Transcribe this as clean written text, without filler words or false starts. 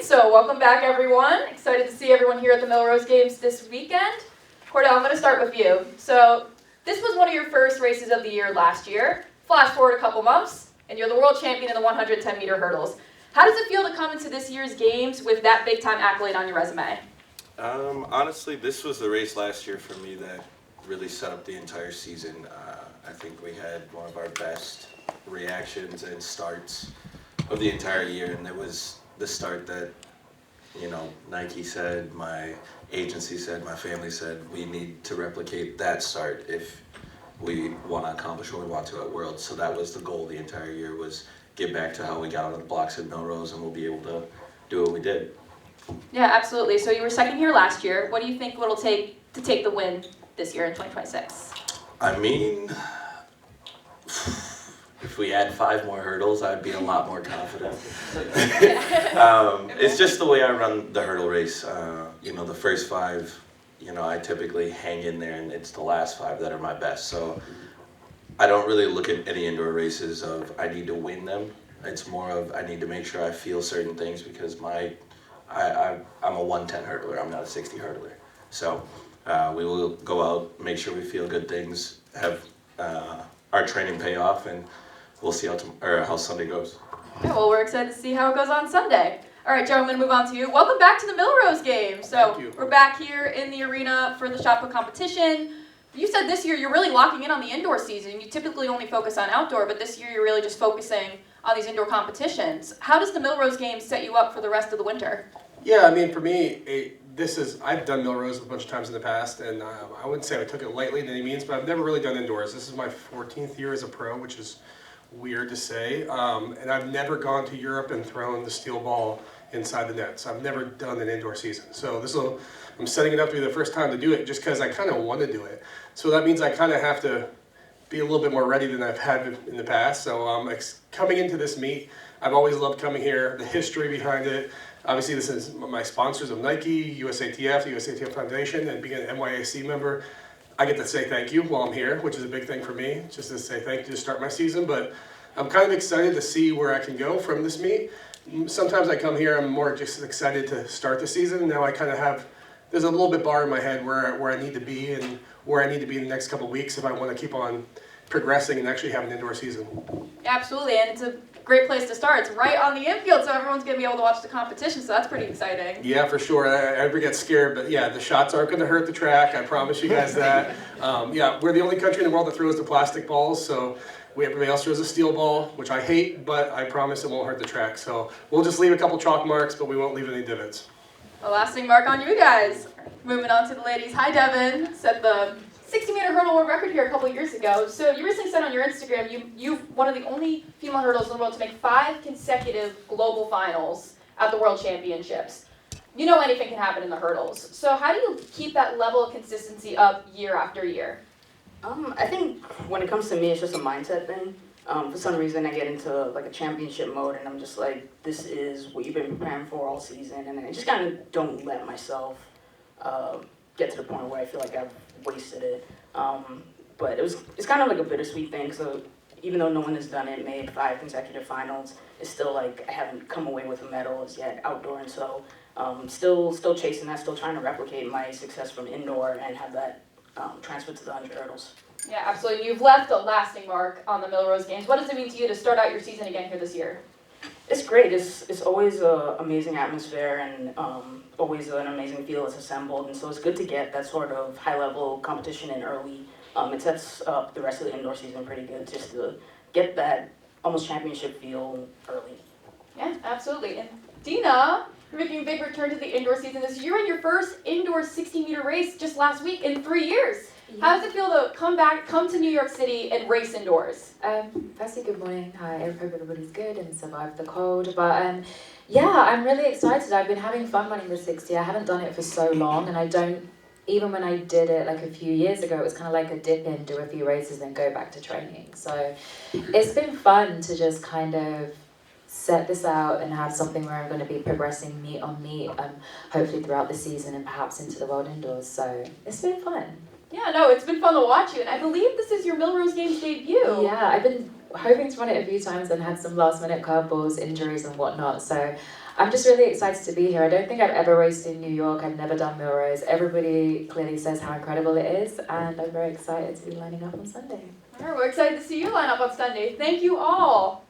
So welcome back, everyone. Excited to see everyone here at the Millrose Games this weekend. Cordell, I'm going to start with you. So this was one of your first races of the year last year. Flash forward a couple months, and you're the world champion in the 110-meter hurdles. How does it feel to come into this year's games with that big-time accolade on your resume? Honestly, this was the race last year for me that really set up the entire season. I think we had one of our best reactions and starts of the entire year, and it was the start that, you know, Nike said, my agency said, my family said, we need to replicate that start if we want to accomplish what we want to at Worlds. So that was the goal the entire year, was get back to how we got on the blocks at Millrose, and we'll be able to do what we did. Yeah, absolutely. So you were second here last year. What do you think it'll take to take the win this year in 2026? I mean, if we add 5 more hurdles, I'd be a lot more confident. It's just the way I run the hurdle race. You know, the first 5, you know, I typically hang in there, and it's the last 5 that are my best. So I don't really look at any indoor races of I need to win them. It's more of I need to make sure I feel certain things, because I'm a 110 hurdler. I'm not a 60 hurdler. So we will go out, make sure we feel good things, have our training pay off, and we'll see how Sunday goes. Yeah, well, we're excited to see how it goes on Sunday. All right, Joe, I'm going to move on to you. Welcome back to the Millrose Games. So we're back here in the arena for the shot put competition. You said this year you're really locking in on the indoor season. You typically only focus on outdoor, but this year you're really just focusing on these indoor competitions. How does the Millrose Games set you up for the rest of the winter? Yeah, I mean, for me, I've done Millrose a bunch of times in the past, and I wouldn't say I took it lightly in any means, but I've never really done indoors. This is my 14th year as a pro, which is weird to say, and I've never gone to Europe and thrown the steel ball inside the net, so I've never done an indoor season. So I'm setting it up to be the first time to do it just because I kind of want to do it. So that means I kind of have to be a little bit more ready than I've had in the past. So coming into this meet, I've always loved coming here, the history behind it. Obviously, this is my sponsors of Nike, USATF, the USATF Foundation, and being an NYAC member, I get to say thank you while I'm here, which is a big thing for me, just to say thank you to start my season. But I'm kind of excited to see where I can go from this meet. Sometimes I come here, I'm more just excited to start the season. Now I kind of there's a little bit bar in my head where I need to be and where I need to be in the next couple of weeks if I want to keep on progressing and actually have an indoor season. Absolutely, and it's a great place to start. It's right on the infield, so everyone's going to be able to watch the competition, so that's pretty exciting. Yeah, for sure. I ever get scared, but yeah, the shots aren't going to hurt the track. I promise you guys that. Yeah, we're the only country in the world that throws the plastic balls, so everybody else throws a steel ball, which I hate, but I promise it won't hurt the track. So we'll just leave a couple chalk marks, but we won't leave any divots. A lasting mark on you guys. Moving on to the ladies. Hi, Devin. Set the 60-meter hurdle world record here a couple years ago. So you recently said on your Instagram you're one of the only female hurdlers in the world to make 5 consecutive global finals at the World Championships. You know anything can happen in the hurdles. So how do you keep that level of consistency up year after year? I think when it comes to me, it's just a mindset thing. For some reason, I get into like a championship mode, and I'm just like, this is what you've been preparing for all season, and I just kind of don't let myself get to the point where I feel like I've wasted it. But it's kind of like a bittersweet thing. So even though no one has done it, made 5 consecutive finals, it's still like I haven't come away with a medal as yet outdoor, and so still chasing that, still trying to replicate my success from indoor and have that transfer to the 100 hurdles. Yeah, absolutely. You've left a lasting mark on the Millrose Games. What does it mean to you to start out your season again here this year? It's great. It's always an amazing atmosphere and always an amazing field that's assembled. And so it's good to get that sort of high-level competition in early. It sets up the rest of the indoor season pretty good just to get that almost championship feel early. Yeah, absolutely. And Dina, you're making a big return to the indoor season this year. You ran your first indoor 60-meter race just last week in 3 years. Yeah. How does it feel to come to New York City and race indoors? Firstly, good morning. Hi, I hope everybody's good and survived the cold. But yeah, I'm really excited. I've been having fun running the 60. I haven't done it for so long, and even when I did it like a few years ago, it was kind of like a dip in, do a few races, then go back to training. So it's been fun to just kind of set this out and have something where I'm going to be progressing meet on meet, hopefully throughout the season and perhaps into the World Indoors. So it's been fun. Yeah, no, it's been fun to watch you, and I believe this is your Millrose Games debut. Yeah, I've been hoping to run it a few times and had some last minute curveballs, injuries and whatnot. So I'm just really excited to be here. I don't think I've ever raced in New York. I've never done Millrose. Everybody clearly says how incredible it is, and I'm very excited to be lining up on Sunday. All right, we're excited to see you line up on Sunday. Thank you all.